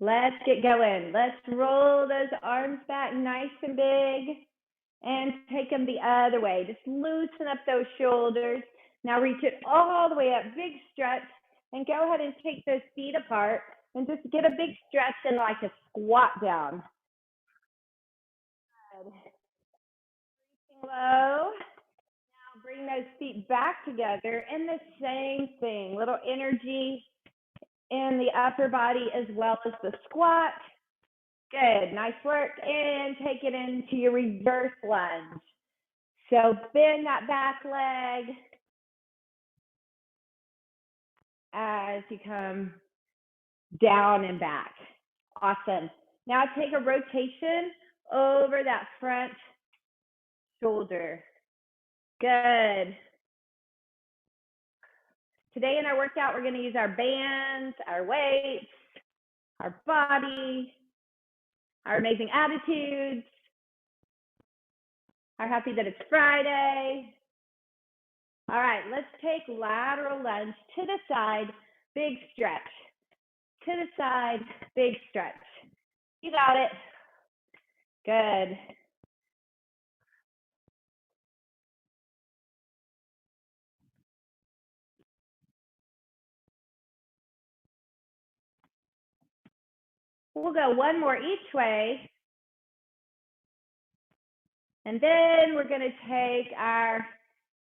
Let's get going. Let's roll those arms back nice and big and take them the other way. Just loosen up those shoulders. Now reach it all the way up, big stretch, and go ahead and take those feet apart and just get a big stretch and like a squat down. Good. Breathing low. Now bring those feet back together and the same thing, little energy in the upper body as well as the squat. Good, nice work, and take it into your reverse lunge. So bend that back leg as you come down and back. Awesome. Now take a rotation over that front shoulder. Good. Today in our workout, we're going to use our bands, our weights, our body, our amazing attitudes, are happy that it's Friday. All right, let's take lateral lunge to the side, big stretch. To the side, big stretch. You got it. Good. We'll go one more each way. And then we're going to take our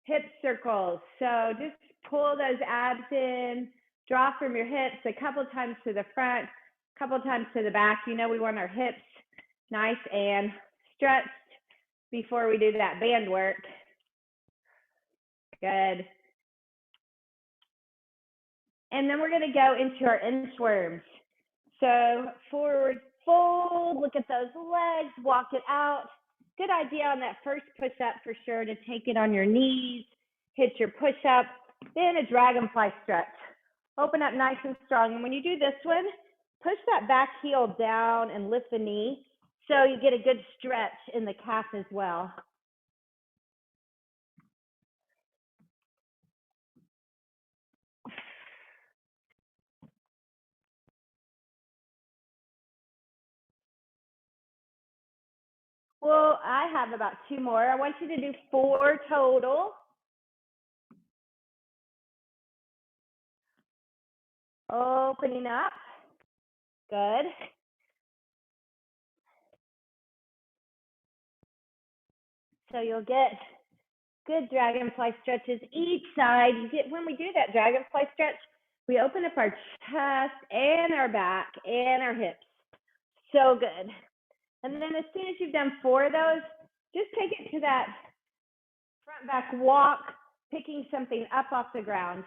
hip circles. So just pull those abs in, draw from your hips a couple times to the front, a couple times to the back. You know we want our hips nice and stretched before we do that band work. Good. And then we're going to go into our inchworms. So forward fold, look at those legs, walk it out. Good idea on that first push-up for sure to take it on your knees, hit your push-up, then a dragonfly stretch. Open up nice and strong. And when you do this one, push that back heel down and lift the knee so you get a good stretch in the calf as well. Well, I have about 2 more. I want you to do 4 total. Opening up. Good. So you'll get good dragonfly stretches each side. You get, when we do that dragonfly stretch, we open up our chest and our back and our hips. So good. And then as soon as you've done 4 of those, just take it to that front back walk, picking something up off the ground.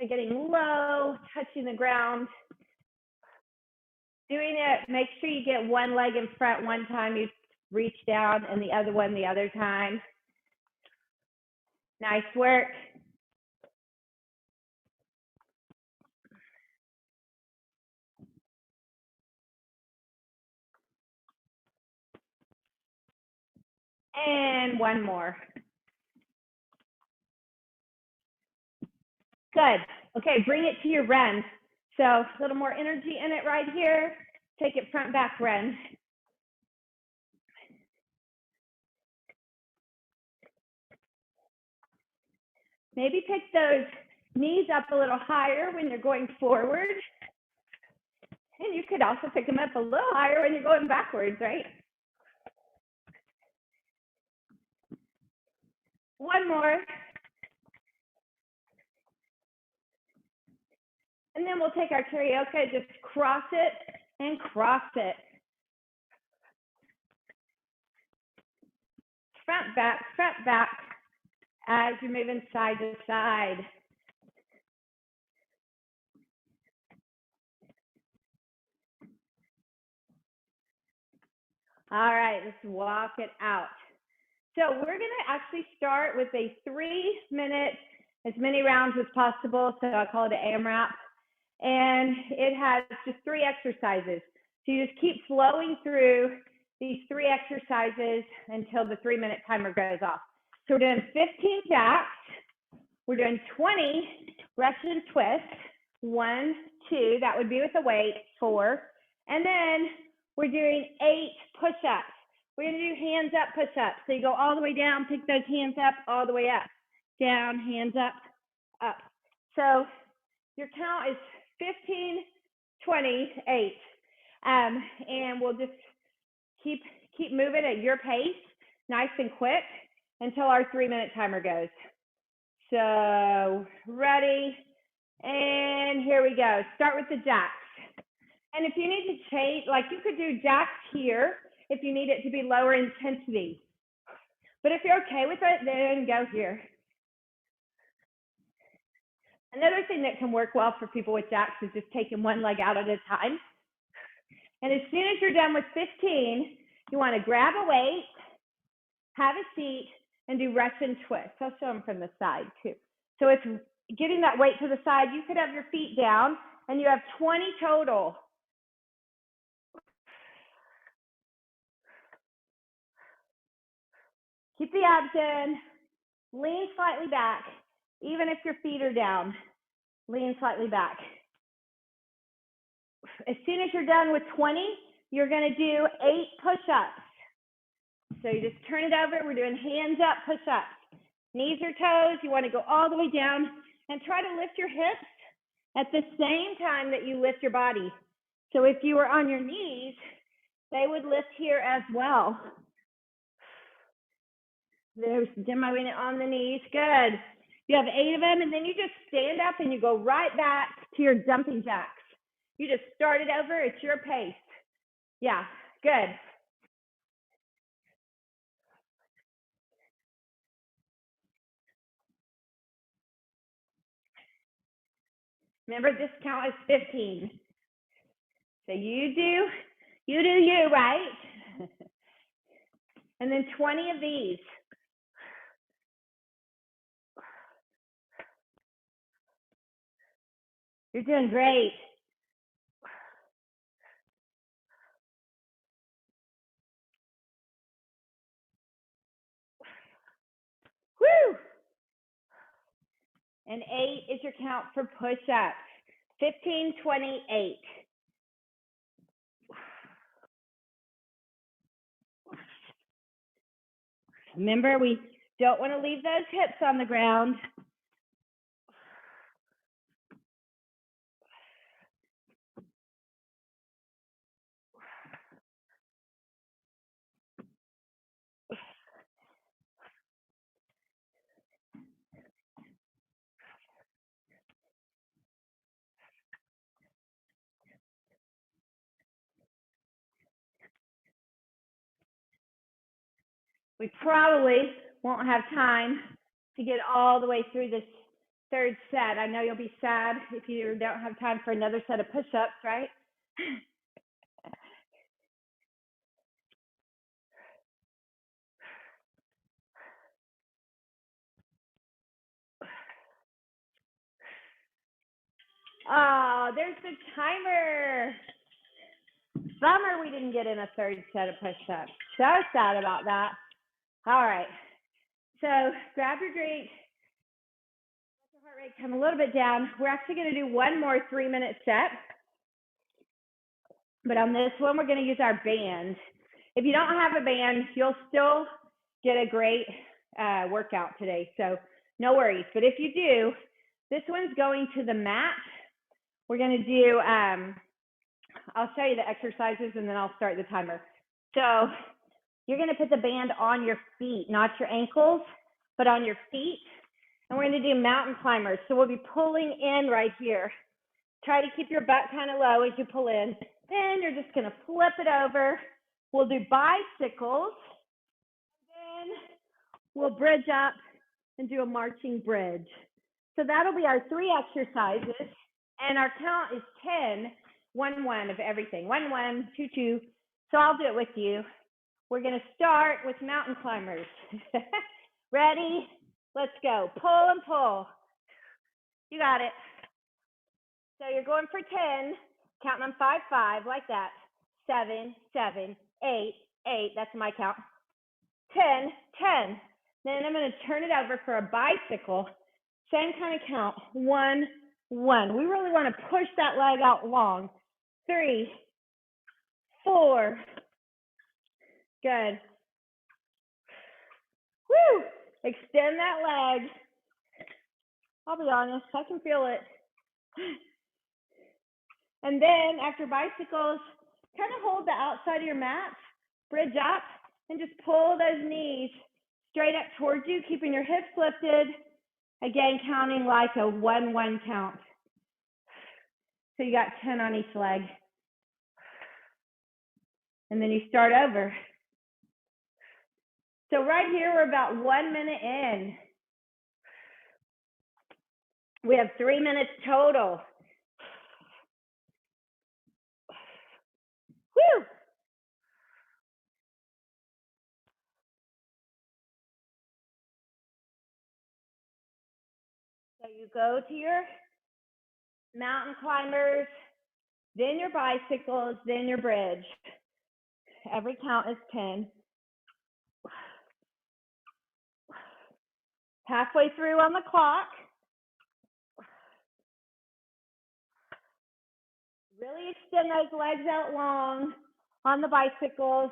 So getting low, touching the ground. Doing it, make sure you get one leg in front one time, you reach down, and the other one the other time. Nice work. And one more. Good. Okay, bring it to your run. So a little more energy in it right here. Take it front back run. Maybe pick those knees up a little higher when you're going forward. And you could also pick them up a little higher when you're going backwards, right? One more. And then we'll take our karaoke, just cross it and cross it. Front back, as you're moving side to side. All right, let's walk it out. So we're going to actually start with a 3-minute, as many rounds as possible. So I call it an AMRAP. And it has just 3 exercises. So you just keep flowing through these 3 exercises until the 3-minute timer goes off. So we're doing 15 jacks. We're doing 20 Russian twists. 1, 2, that would be with the weight, 4. And then we're doing 8 push-ups. We're going to do hands up push-ups. So you go all the way down, pick those hands up, all the way up. Down, hands up, up. So your count is 15, 20, 8. And we'll just keep moving at your pace, nice and quick, until our 3-minute timer goes. So ready, and here we go. Start with the jacks. And if you need to change, like you could do jacks here if you need it to be lower intensity. But if you're okay with it, then go here. Another thing that can work well for people with jacks is just taking one leg out at a time. And as soon as you're done with 15, you want to grab a weight, have a seat, and do Russian twists. I'll show them from the side too. So it's getting that weight to the side. You could have your feet down, and you have 20 total. Keep the abs in. Lean slightly back. Even if your feet are down, lean slightly back. As soon as you're done with 20, you're going to do 8 push-ups. So you just turn it over. We're doing hands up push-ups. Knees or toes. You want to go all the way down and try to lift your hips at the same time that you lift your body. So if you were on your knees, they would lift here as well. There's demoing it on the knees. Good. You have 8 of them, and then you just stand up and you go right back to your jumping jacks. You just start it over. It's your pace. Yeah, good. Remember, this count is 15. So you do you, right? And then 20 of these. You're doing great. Woo! And 8 is your count for push-ups. 15, 20, 8. Remember, we don't want to leave those hips on the ground. We probably won't have time to get all the way through this 3rd set. I know you'll be sad if you don't have time for another set of push-ups, right? Oh, there's the timer. Bummer we didn't get in a 3rd set of push-ups. So sad about that. All right. So grab your drink. Let your heart rate come a little bit down. We're actually going to do one more 3-minute set. But on this one, we're going to use our band. If you don't have a band, you'll still get a great workout today. So no worries. But if you do, this one's going to the mat. We're going to do, I'll show you the exercises and then I'll start the timer. So you're going to put the band on your feet, not your ankles, but on your feet. And we're going to do mountain climbers. So we'll be pulling in right here. Try to keep your butt kind of low as you pull in. Then you're just going to flip it over. We'll do bicycles. And then we'll bridge up and do a marching bridge. So that'll be our 3 exercises. And our count is 10, 1, 1 of everything. 1, 1, 2, 2. So I'll do it with you. We're going to start with mountain climbers. Ready? Let's go. Pull and pull. You got it. So you're going for 10, counting on 5, 5, like that. 7, 7, 8, 8. That's my count. 10, 10. Then I'm going to turn it over for a bicycle. Same kind of count. 1, 1. We really want to push that leg out long. 3, 4. Good. Woo! Extend that leg. I'll be honest, I can feel it. And then after bicycles, kind of hold the outside of your mat, bridge up, and just pull those knees straight up towards you, keeping your hips lifted. Again, counting like a 1-1 count. So you got 10 on each leg. And then you start over. So right here, we're about 1 minute in. We have 3 minutes total. Woo! So you go to your mountain climbers, then your bicycles, then your bridge. Every count is 10. Halfway through on the clock. Really extend those legs out long on the bicycles.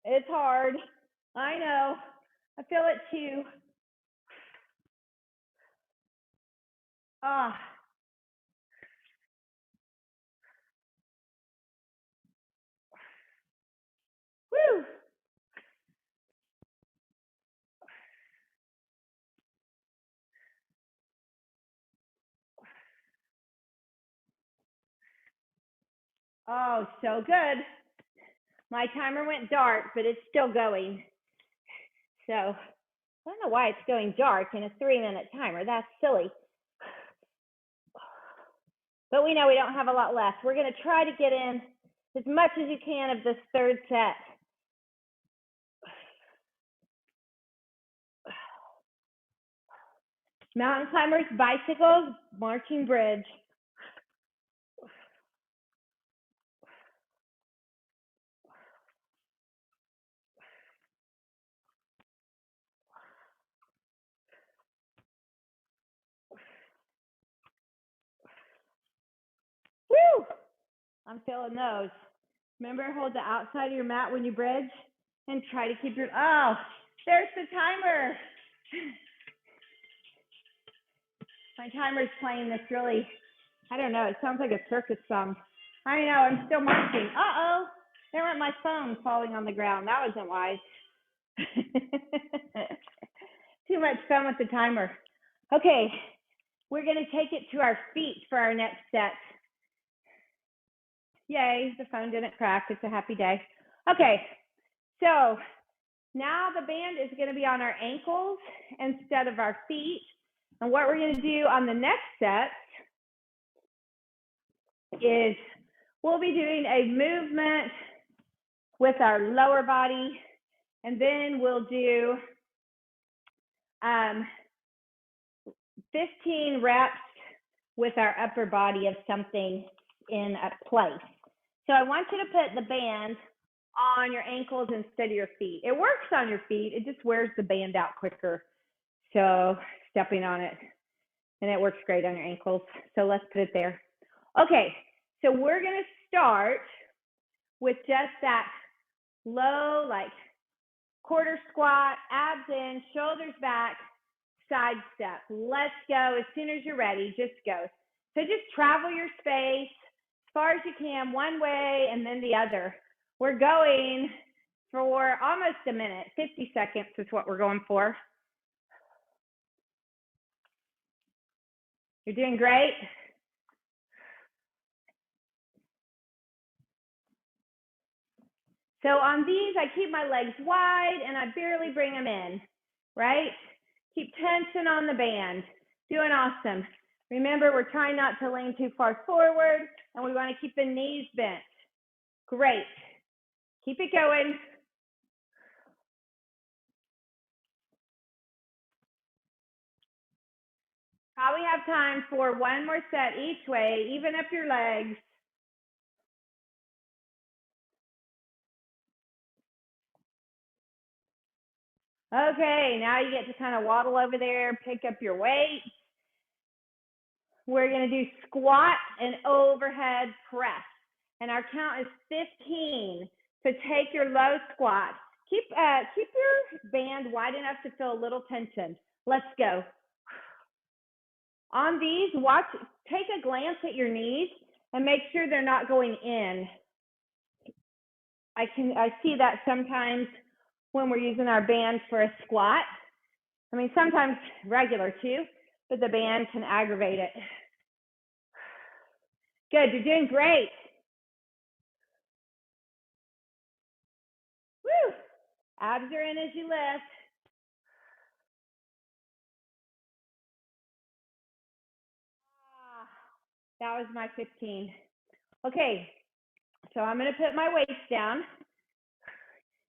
It's hard. I know. I feel it too. Ah. Woo. Oh, so good. My timer went dark, but it's still going. So I don't know why it's going dark in a 3-minute timer. That's silly. But we know we don't have a lot left. We're going to try to get in as much as you can of this third set. Mountain climbers, bicycles, marching bridge. Woo! I'm feeling those. Remember, hold the outside of your mat when you bridge and try to keep your, oh, there's the timer. My timer's playing this really, I don't know, it sounds like a circus song. I know, I'm still marching. Uh-oh, there went my phone falling on the ground. That wasn't wise. Too much fun with the timer. Okay, we're gonna take it to our feet for our next set. Yay, the phone didn't crack. It's a happy day. Okay, so now the band is going to be on our ankles instead of our feet. And what we're going to do on the next set is we'll be doing a movement with our lower body, and then we'll do 15 reps with our upper body of something in a place. So I want you to put the band on your ankles instead of your feet. It works on your feet, it just wears the band out quicker. So stepping on it, and it works great on your ankles. So let's put it there. Okay, so we're gonna start with just that low, like quarter squat, abs in, shoulders back, side step. Let's go. As soon as you're ready, just go. So just travel your space as far as you can, one way and then the other. We're going for almost a minute. 50 seconds is what we're going for. You're doing great. So on these, I keep my legs wide and I barely bring them in, right? Keep tension on the band. Doing awesome. Remember, we're trying not to lean too far forward, and we want to keep the knees bent. Great. Keep it going. Probably have time for one more set each way. Even up your legs. Okay, now you get to kind of waddle over there, pick up your weight. We're going to do squat and overhead press. and our count is 15. So take your low squat. Keep your band wide enough to feel a little tension. Let's go. On these, take a glance at your knees and make sure they're not going in. I see that sometimes when we're using our band for a squat. I mean, sometimes regular too, but the band can aggravate it. Good, you're doing great. Woo! Abs are in as you lift. That was my 15. Okay, so I'm gonna put my weights down.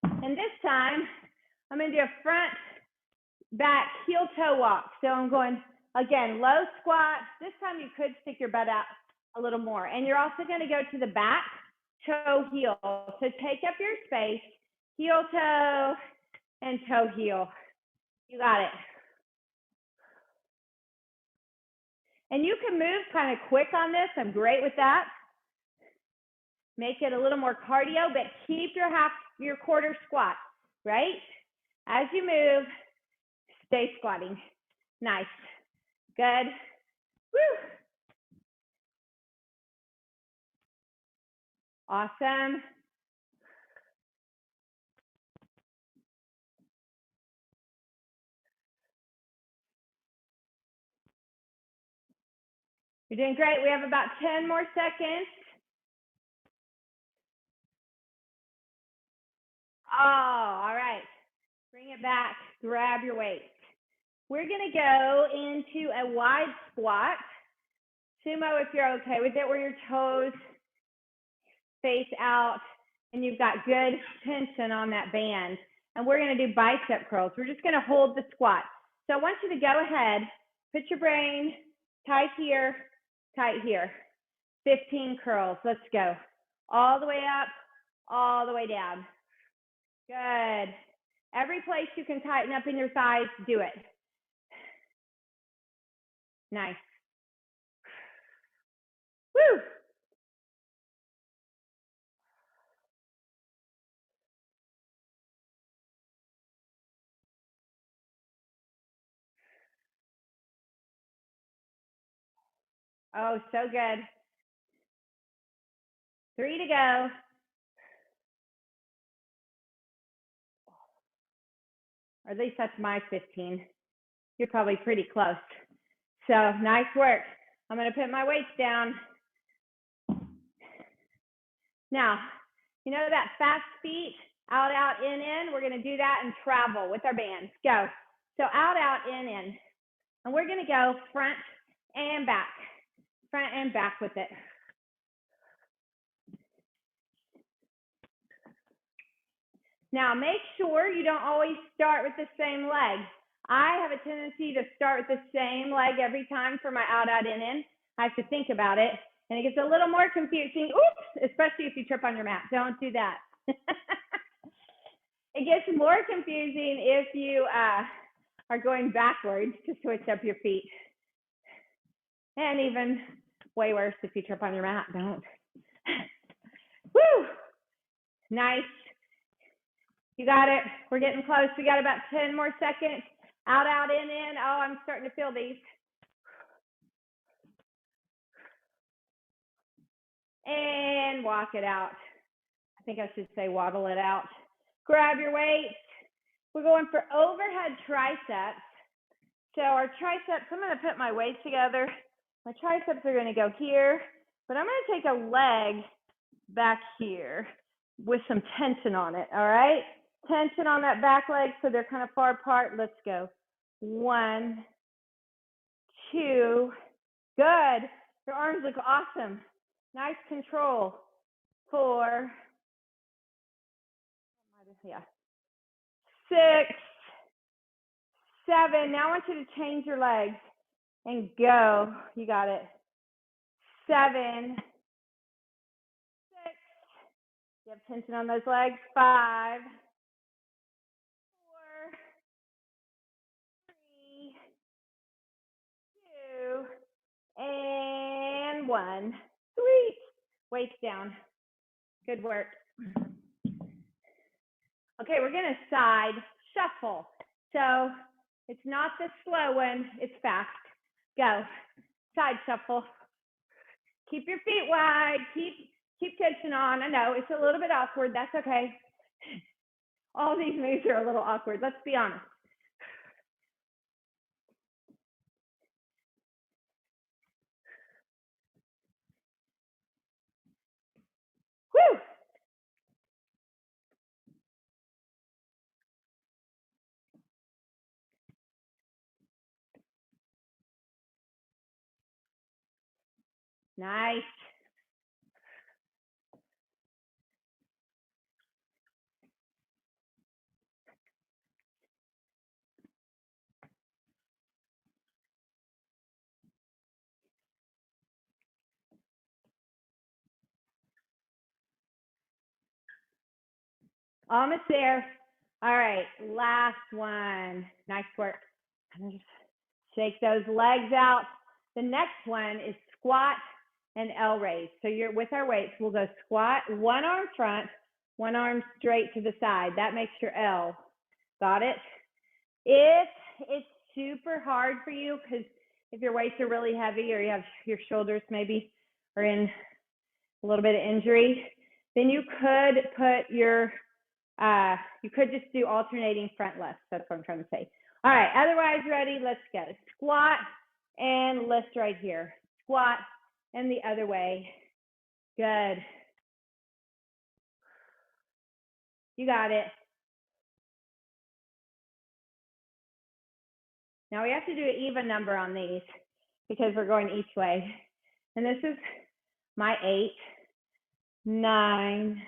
And this time, I'm gonna do a front, back, heel toe walk. So I'm going, again, low squat. This time you could stick your butt out a little more. And you're also gonna go to the back, toe, heel. So take up your space, heel, toe, and toe, heel. You got it. And you can move kind of quick on this. I'm great with that. Make it a little more cardio, but keep your quarter squat, right? As you move, stay squatting. Nice. Good. Woo. Awesome. You're doing great. We have about 10 more seconds. Oh, all right. Bring it back. Grab your weights. We're going to go into a wide squat. Sumo, if you're okay with it, where your toes face out and you've got good tension on that band. And we're going to do bicep curls. We're just going to hold the squat. So I want you to go ahead, put your brain tight here, 15 curls. Let's go. All the way up, all the way down. Good. Every place you can tighten up in your thighs, do it. Nice. Woo! Oh, so good. 3 to go. Or at least that's my 15. You're probably pretty close. So nice work. I'm going to put my weights down. Now, you know that fast feet, out, out, in. We're going to do that and travel with our bands. Go. So out, out, in. And we're going to go front and back with it. Now, make sure you don't always start with the same leg. I have a tendency to start with the same leg every time for my out, out, in. I have to think about it, and it gets a little more confusing. Oops, especially if you trip on your mat. Don't do that. It gets more confusing if you are going backwards to switch up your feet. And even way worse if you trip on your mat. Don't. Woo! Nice. You got it. We're getting close. We got about 10 more seconds. Out, out, in. Oh, I'm starting to feel these. And walk it out. I think I should say waddle it out. Grab your weights. We're going for overhead triceps. So our triceps, I'm going to put my weights together. My triceps are going to go here, but I'm going to take a leg back here with some tension on it, all right? Tension on that back leg so they're kind of far apart. Let's go. 1, 2, good. Your arms look awesome. Nice control. 4, yeah. 6, 7. Now I want you to change your legs and go. You got it. 7, 6. You have tension on those legs. 5, 4, 3, 2, and 1. Sweet. Weights down. Good work. Okay, we're gonna side shuffle. So it's not the slow one, it's fast. Go, side shuffle. Keep your feet wide, keep tension on. I know it's a little bit awkward, that's okay. All these moves are a little awkward, let's be honest. Woo! Nice. Almost there. All right, last one. Nice work. Shake those legs out. The next one is squat and L raise. So you're with our weights, we'll go squat, one arm front, one arm straight to the side. That makes your L. Got it? If it's super hard for you, because if your weights are really heavy or you have your shoulders maybe are in a little bit of injury, then you could put your, you could just do alternating front left. That's what I'm trying to say. All right, otherwise ready, let's go. Squat and lift right here. Squat and the other way. Good. You got it. Now we have to do an even number on these because we're going each way. And this is my 8, 9,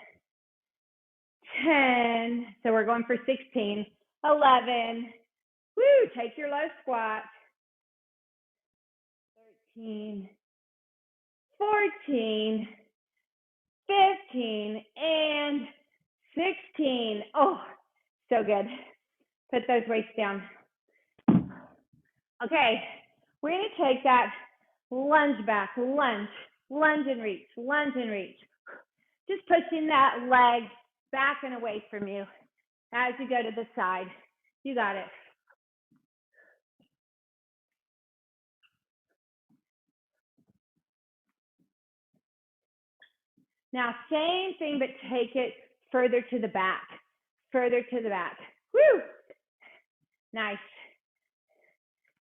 10. So we're going for 16, 11. Woo, take your low squat. 13, 14, 15, and 16. Oh, so good. Put those weights down. Okay, we're gonna take that lunge back, lunge and reach, lunge and reach. Just pushing that leg back and away from you as you go to the side. You got it. Now, same thing, but take it further to the back, further to the back. Woo! Nice.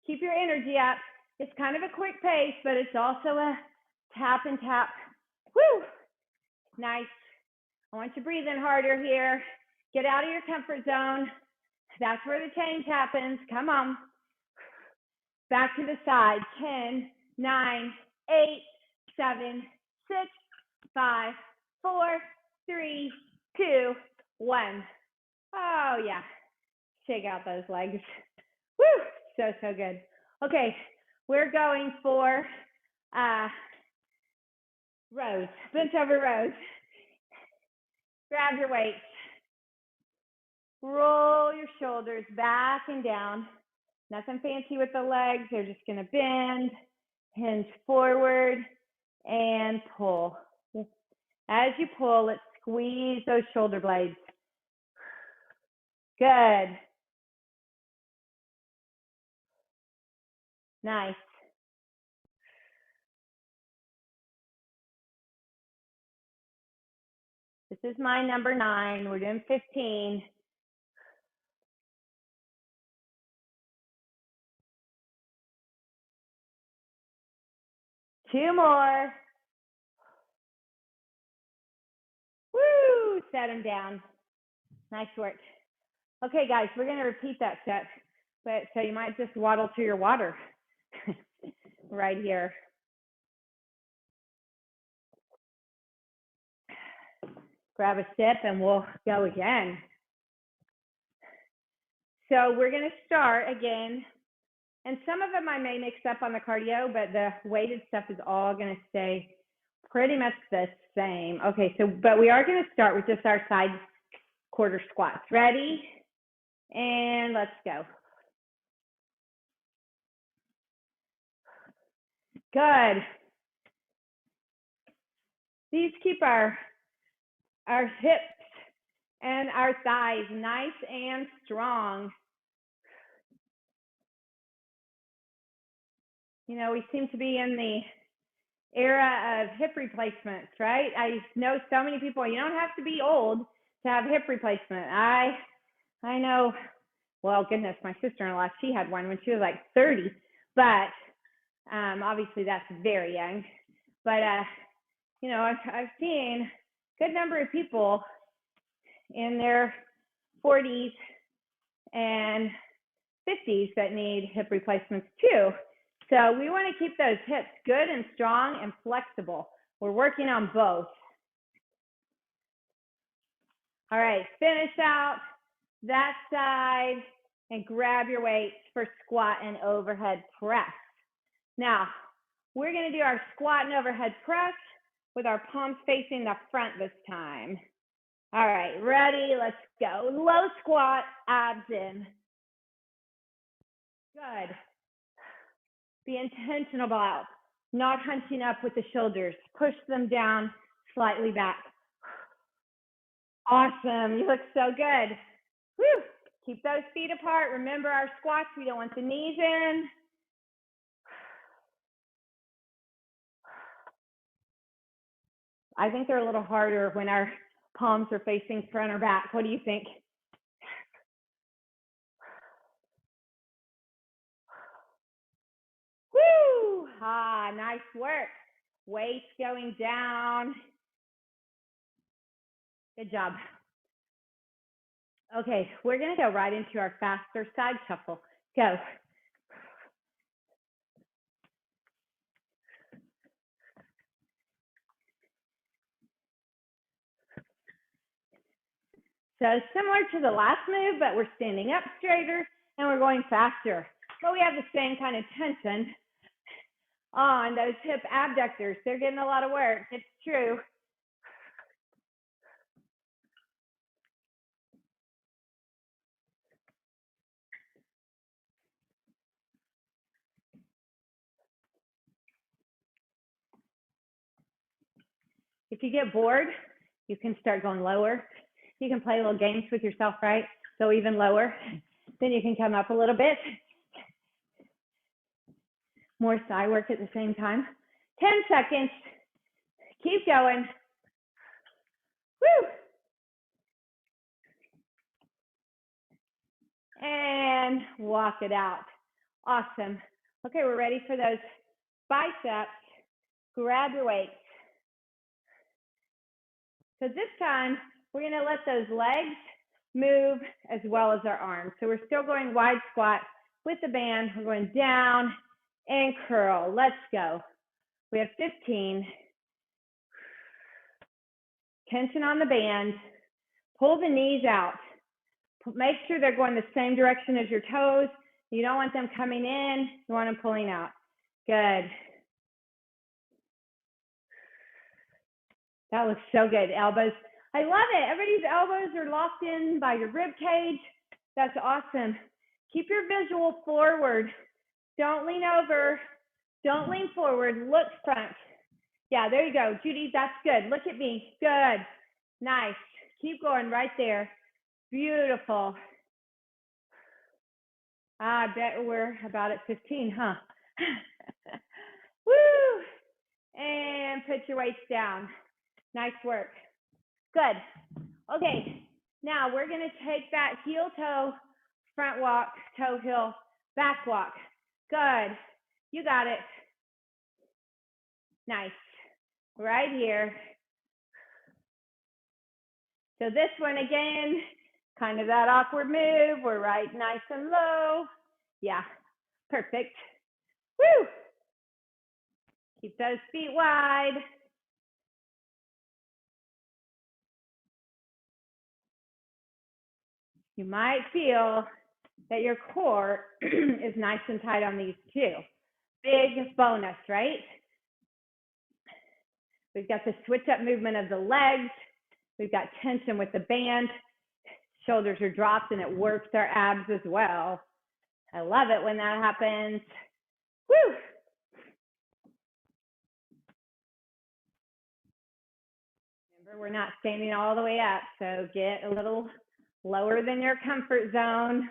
Keep your energy up. It's kind of a quick pace, but it's also a tap and tap. Woo! Nice. I want you breathing harder here. Get out of your comfort zone. That's where the change happens. Come on. Back to the side. 10, 9, 8, 7, 6, 5, 4, 3, 2, 1. Oh, yeah. Shake out those legs. Woo! So good. Okay, we're going for rows, bench over rows. Grab your weights. Roll your shoulders back and down. Nothing fancy with the legs. They're just going to bend, hinge forward, and pull. As you pull, let's squeeze those shoulder blades. Good. Nice. This is my number 9. We're doing 15. Two more. Woo! Set them down. Nice work. Okay, guys, we're going to repeat that set, but so you might just waddle to your water right here. Grab a sip and we'll go again. So we're going to start again, and some of them I may mix up on the cardio, but the weighted stuff is all going to stay pretty much the same. Okay, so but we are going to start with just our side quarter squats. Ready? And let's go. Good. These keep our our hips and our thighs nice and strong. You know, we seem to be in the era of hip replacements, right? I know so many people, you don't have to be old to have hip replacement. I know, well, goodness, my sister-in-law, she had one when she was like 30, but obviously that's very young. But, you know, I've seen a good number of people in their 40s and 50s that need hip replacements too. So we want to keep those hips good and strong and flexible. We're working on both. All right, finish out that side and grab your weights for squat and overhead press. Now, we're going to do our squat and overhead press with our palms facing the front this time. All right, ready? Let's go. Low squat, abs in. Good. Be intentional about not hunching up with the shoulders. Push them down slightly back. Awesome. You look so good. Woo. Keep those feet apart. Remember our squats. We don't want the knees in. I think they're a little harder when our palms are facing front or back. What do you think? Woo! Ah, nice work. Weights going down. Good job. Okay, we're going to go right into our faster side shuffle. Go. So similar to the last move, but we're standing up straighter and we're going faster. But we have the same kind of tension on those hip abductors. They're getting a lot of work. It's true. If you get bored, you can start going lower. You can play little games with yourself, right? Go even lower. Then you can come up a little bit. More side work at the same time. 10 seconds. Keep going. Woo! And walk it out. Awesome. Okay, we're ready for those biceps. Grab your weights. So this time, we're going to let those legs move as well as our arms. So we're still going wide squat with the band. We're going down and curl. Let's go. We have 15. Tension on the band. Pull the knees out. Make sure they're going the same direction as your toes. You don't want them coming in. You want them pulling out. Good. That looks so good. Elbows. I love it. Everybody's elbows are locked in by your rib cage. That's awesome. Keep your visual forward. Don't lean over. Don't lean forward. Look front. Yeah, there you go. Judy, that's good. Look at me. Good. Nice. Keep going right there. Beautiful. I bet we're about at 15, huh? Woo! And put your weights down. Nice work. Good. Okay, now we're going to take that heel toe, front walk, toe heel, back walk. Good. You got it. Nice. Right here. So this one again, kind of that awkward move. We're right nice and low. Yeah, perfect. Woo! Keep those feet wide. You might feel that your core is nice and tight on these too. Big bonus, right? We've got the switch up movement of the legs. We've got tension with the band. Shoulders are dropped and it works our abs as well. I love it when that happens. Woo! We're not standing all the way up, so get a little lower than your comfort zone.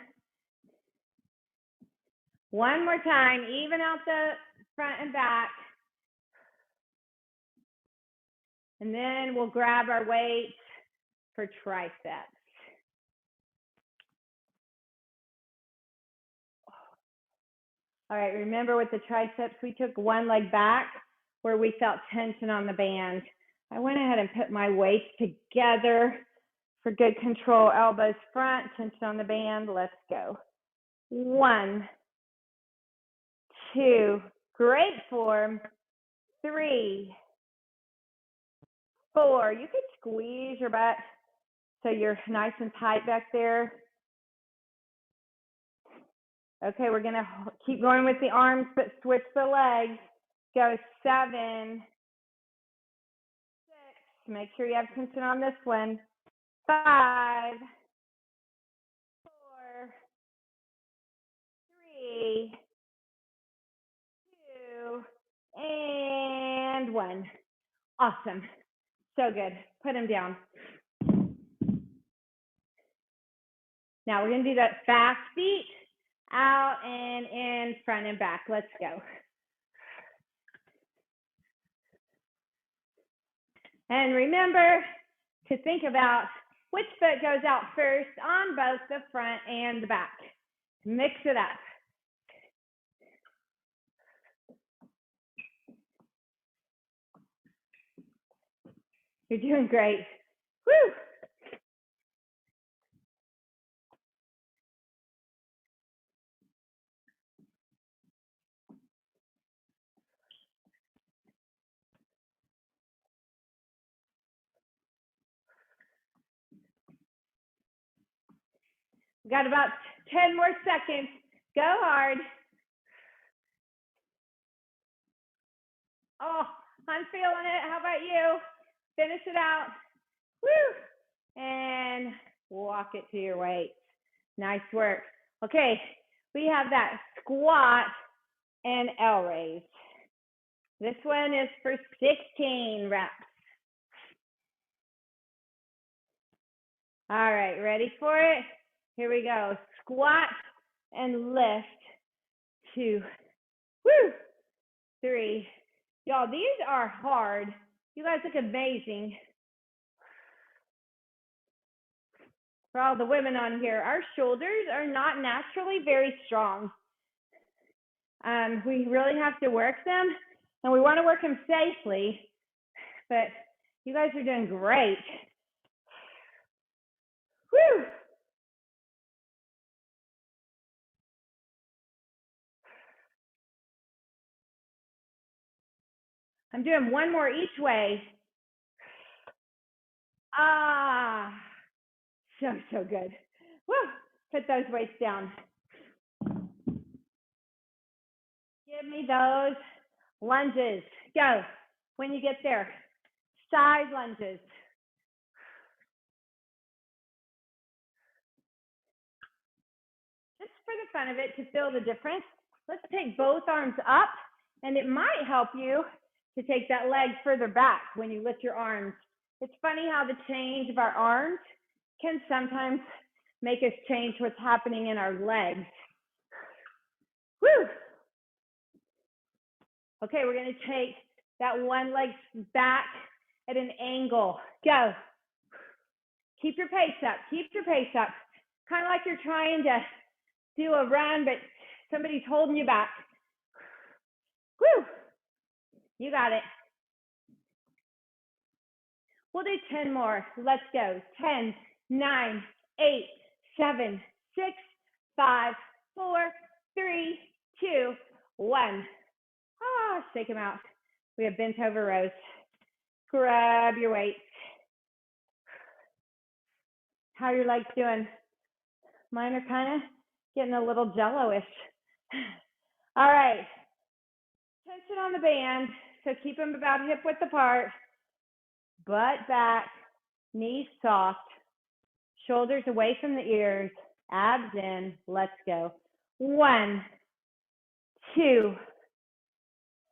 One more time, even out the front and back. And then we'll grab our weights for triceps. All right, remember with the triceps, we took one leg back where we felt tension on the band. I went ahead and put my weights together for good control. Elbows front, tension on the band. Let's go. 1, 2, great form. 3, 4. You could squeeze your butt so you're nice and tight back there. Okay, we're gonna keep going with the arms, but switch the legs. Go 7, 6. Make sure you have tension on this one. 5, 4, 3, 2, and 1. Awesome. So good. Put them down. Now we're going to do that fast feet, out and in, front and back. Let's go. And remember to think about which foot goes out first on both the front and the back. Mix it up. You're doing great. Woo! We got about 10 more seconds. Go hard. Oh, I'm feeling it. How about you? Finish it out. Woo! And walk it to your weight. Nice work. Okay, we have that squat and L raise. This one is for 16 reps. All right, ready for it? Here we go. Squat and lift. 2, 3. Y'all, these are hard. You guys look amazing. For all the women on here, our shoulders are not naturally very strong. We really have to work them, and we want to work them safely, but you guys are doing great. Woo! I'm doing one more each way. Ah, so good. Woo! Put those weights down. Give me those lunges. Go. When you get there, side lunges. Just for the fun of it, to feel the difference, let's take both arms up, and it might help you to take that leg further back when you lift your arms. It's funny how the change of our arms can sometimes make us change what's happening in our legs. Woo! Okay, we're going to take that one leg back at an angle. Go. Keep your pace up. Keep your pace up. Kind of like you're trying to do a run, but somebody's holding you back. Woo! You got it. We'll do 10 more. Let's go. 10, 9, 8, 7, 6, 5, 4, 3, 2, 1. Ah, shake them out. We have bent over rows. Grab your weights. How are your legs doing? Mine are kind of getting a little jello-ish. All right. Tension on the band. So keep them about hip width apart. Butt back, knees soft, shoulders away from the ears, abs in. Let's go. 1, 2,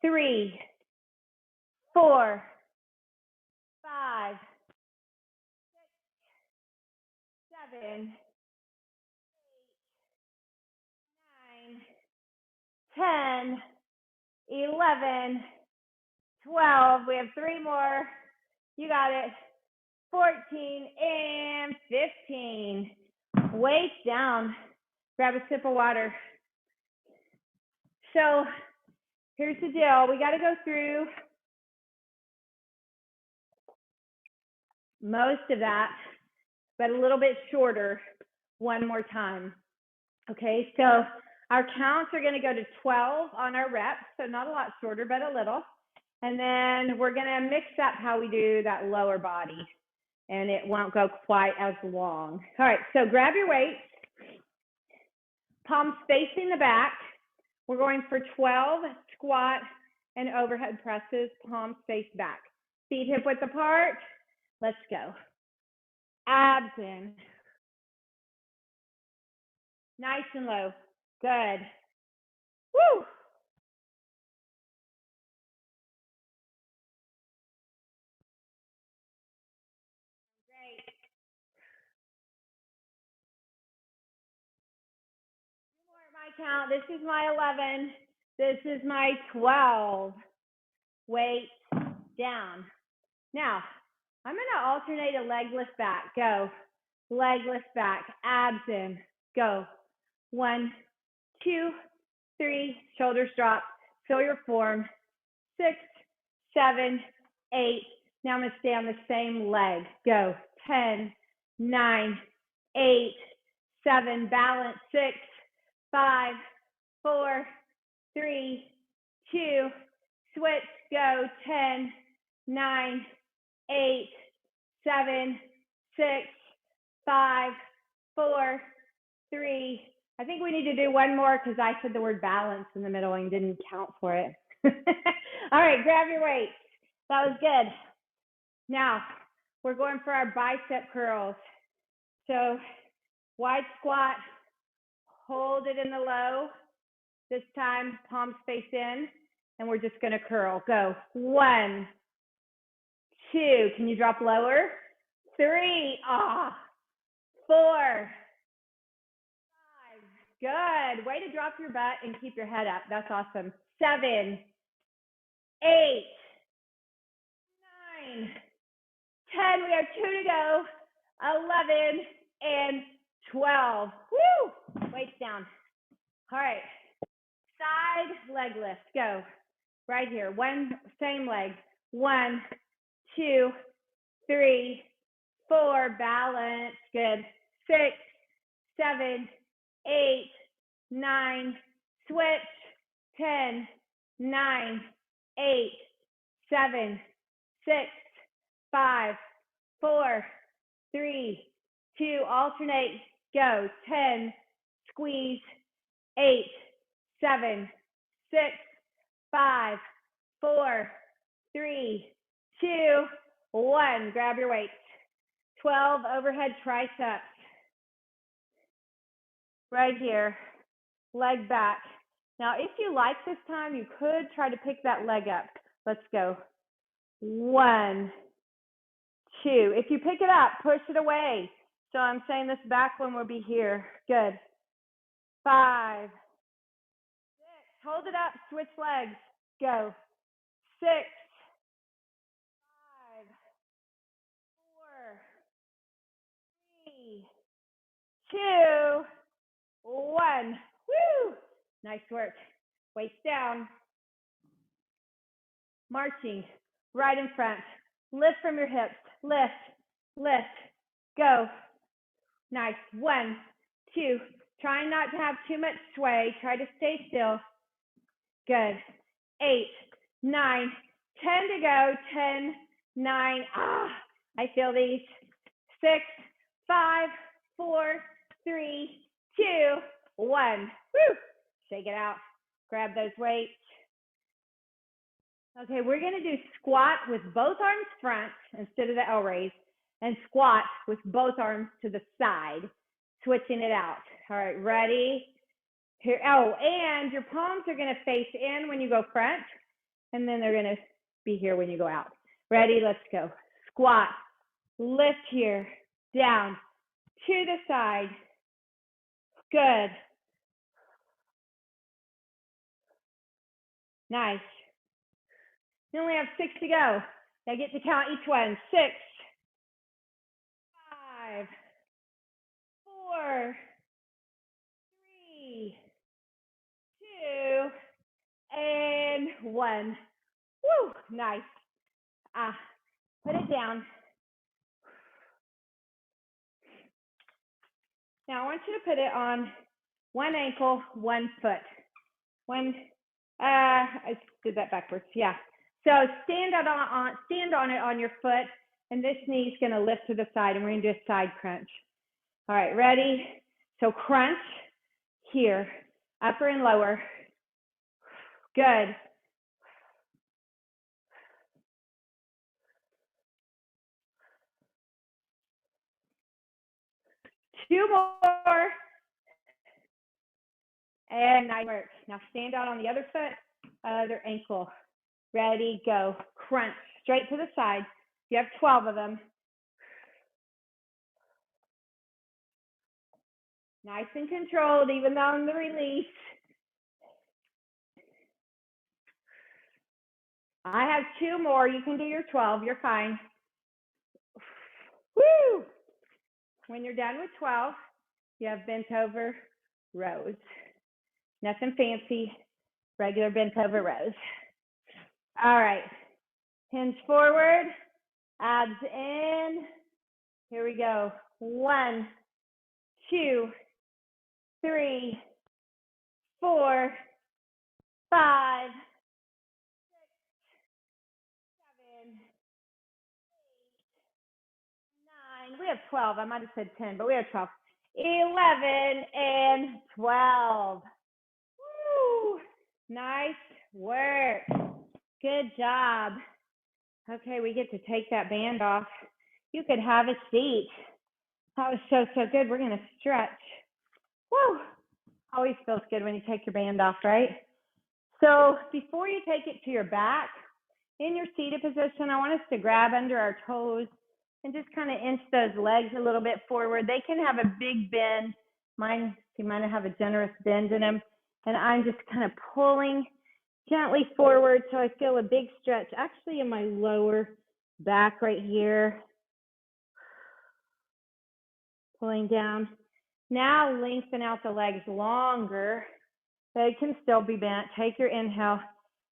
3, 4, 5, 7, 9, 10, 11, 12. We have 3 more. You got it. 14 and 15. Weight down. Grab a sip of water. So here's the deal. We got to go through most of that, but a little bit shorter one more time. Okay, so our counts are going to go to 12 on our reps, so not a lot shorter, but a little. And then we're going to mix up how we do that lower body, and it won't go quite as long. All right, so grab your weights, palms facing the back. We're going for 12 squat and overhead presses, palms face back. Feet hip width apart. Let's go. Abs in. Nice and low. Good. Woo! Great. My count. This is my 11. This is my 12. Weight down. Now, I'm going to alternate a leg lift back. Go. Leg lift back. Abs in. Go. 1, 2, 3. Shoulders drop. Feel your form. 6, 7, 8. Now I'm going to stay on the same leg. Go. 10, 9, 8, 7. Balance. 6, 5, 4, 3, 2. Switch. Go. 10, 9, 8, 7, 6, 5, 4, 3. I think we need to do one more because I said the word balance in the middle and didn't count for it. All right, grab your weights. That was good. Now, we're going for our bicep curls. So, wide squat, hold it in the low. This time, palms face in, and we're just going to curl. Go. 1, 2. Can you drop lower? 3. 4. Good. Way to drop your butt and keep your head up. That's awesome. 7, 8, 9, 10. We have 2 to go. 11 and 12. Woo! Weights down. All right. Side leg lift. Go. Right here. Same leg. 1, 2, 3, 4. Balance. Good. 6, 7, 8, 9, switch, 10, 9, 8, 7, 6, 5, 4, 3, 2, alternate, go, 10, squeeze, 8, 7, 6, 5, 4, 3, 2, 1. Grab your weights. 12 overhead triceps. Right here, leg back. Now, if you like this time, you could try to pick that leg up. Let's go. 1, 2. If you pick it up, push it away. So I'm saying this back one will be here. Good. 5, 6. Hold it up. Switch legs. Go. 6, 5, 4, 3, 2, 1. Woo! Nice work. Weights down. Marching. Right in front. Lift from your hips. Lift. Lift. Go. Nice. 1, 2. Try not to have too much sway. Try to stay still. Good. 8, 9, 10 to go. 10, 9. I feel these. 6, 5, 4, 3, 2, 1. Woo! Shake it out. Grab those weights. Okay, we're going to do squat with both arms front instead of the L raise, and squat with both arms to the side, switching it out. All right, ready? Here. Oh, and your palms are going to face in when you go front, and then they're going to be here when you go out. Ready? Let's go. Squat. Lift here. Down. to the side. Good. Nice. You only have 6 to go. I get to count each one. 6, 5, 4, 3, 2, and 1. Woo, nice. Put it down. Now I want you to put it on one ankle, one foot. I did that backwards. Yeah. So stand on it on your foot, and this knee's going to lift to the side, and we're going to do a side crunch. All right, ready? So crunch here, upper and lower. Good. Two more. And nice work. Now stand out on the other foot, other ankle. Ready, go. Crunch straight to the side. You have 12 of them. Nice and controlled, even on the release. I have 2 more. You can do your 12. You're fine. Woo! When you're done with 12, you have bent over rows. Nothing fancy, regular bent over rows. All right. Hinge forward, abs in. Here we go. 1, 2, 3, 4, 5, 6, 7, 8, 9. We have 12. I might have said 10, but we have 12. 11 and 12. Woo! Nice work. Good job. Okay, we get to take that band off. You could have a seat. That was so good. We're going to stretch. Woo! Always feels good when you take your band off, right? So before you take it to your back, in your seated position, I want us to grab under our toes and just kind of inch those legs a little bit forward. They can have a big bend. Mine, you might have a generous bend in them. And I'm just kind of pulling gently forward so I feel a big stretch actually in my lower back right here. Pulling down. Now lengthen out the legs longer. They can still be bent. Take your inhale.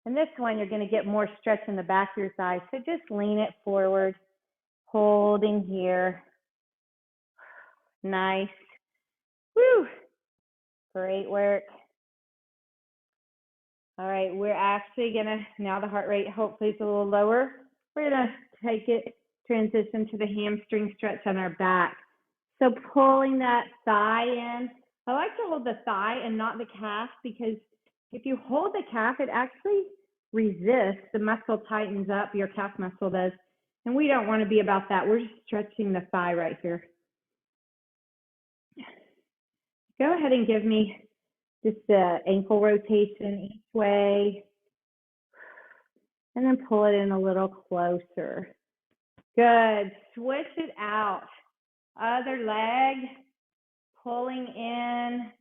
And this one, you're going to get more stretch in the back of your thighs. So just lean it forward, holding here. Nice. Woo! Great work. All right, we're actually going to, now the heart rate hopefully is a little lower. We're going to take it, transition to the hamstring stretch on our back. So pulling that thigh in. I like to hold the thigh and not the calf because if you hold the calf, it actually resists. The muscle tightens up, your calf muscle does. And we don't want to be about that. We're just stretching the thigh right here. Go ahead and give me just the ankle rotation each way. And then pull it in a little closer. Good. Switch it out. Other leg. Pulling in.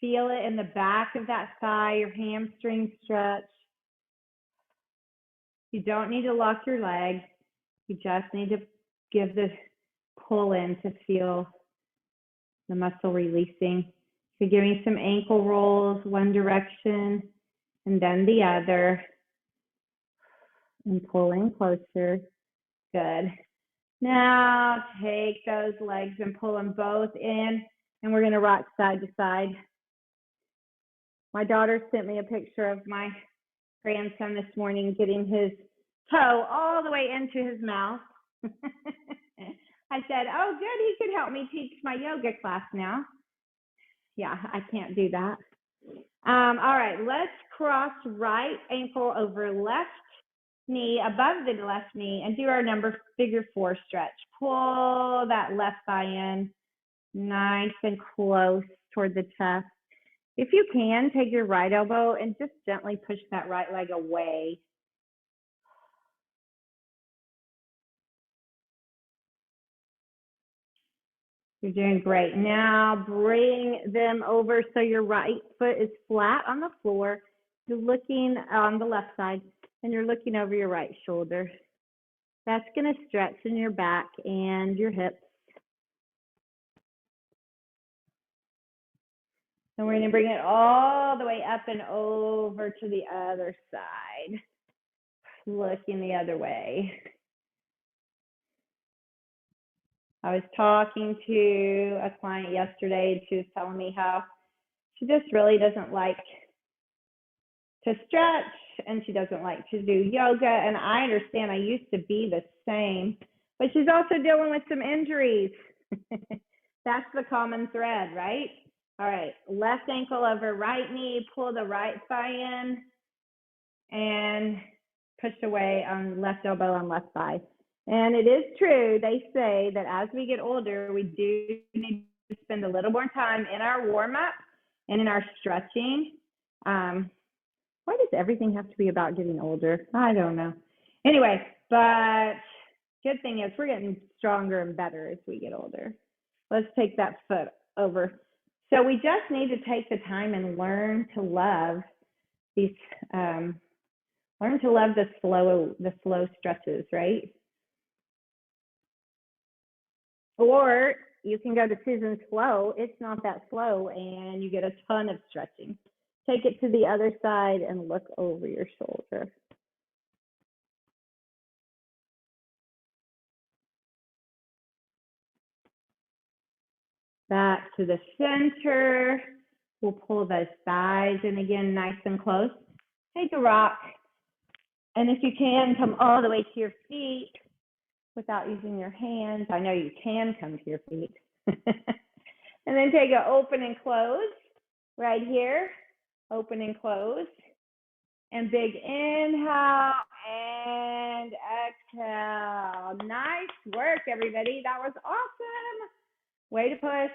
Feel it in the back of that thigh, your hamstring stretch. You don't need to lock your leg. You just need to give the pull in to feel the muscle releasing. So giving some ankle rolls, one direction and then the other. And pulling closer. Good. Now take those legs and pull them both in. And we're going to rock side to side. My daughter sent me a picture of my grandson this morning getting his toe all the way into his mouth. I said, oh, good, he could help me teach my yoga class now. Yeah, I can't do that. All right, let's cross right ankle over left knee above the left knee and do our figure 4 stretch. Pull that left thigh in nice and close toward the chest. If you can, take your right elbow and just gently push that right leg away. You're doing great. Now bring them over so your right foot is flat on the floor. You're looking on the left side and you're looking over your right shoulder. That's going to stretch in your back and your hips. And we're going to bring it all the way up and over to the other side. Looking the other way. I was talking to a client yesterday and she was telling me how she just really doesn't like to stretch and she doesn't like to do yoga. And I understand, I used to be the same, but she's also dealing with some injuries. That's the common thread, right? All right, left ankle over right knee, pull the right thigh in and push away on left elbow on left thigh. And it is true, they say that as we get older, we do need to spend a little more time in our warm-up and in our stretching. Why does everything have to be about getting older? I don't know. Anyway, but good thing is we're getting stronger and better as we get older. Let's take that foot over. So we just need to take the time and learn to love these, learn to love the slow stretches, right? Or you can go to Susan's flow. It's not that slow and you get a ton of stretching. Take it to the other side and look over your shoulder. Back to the center. We'll pull those thighs in again, nice and close. Take a rock. And if you can, come all the way to your feet without using your hands. I know you can come to your feet. And then take an open and close right here. Open and close. And big inhale and exhale. Nice work, everybody. That was awesome. Way to push.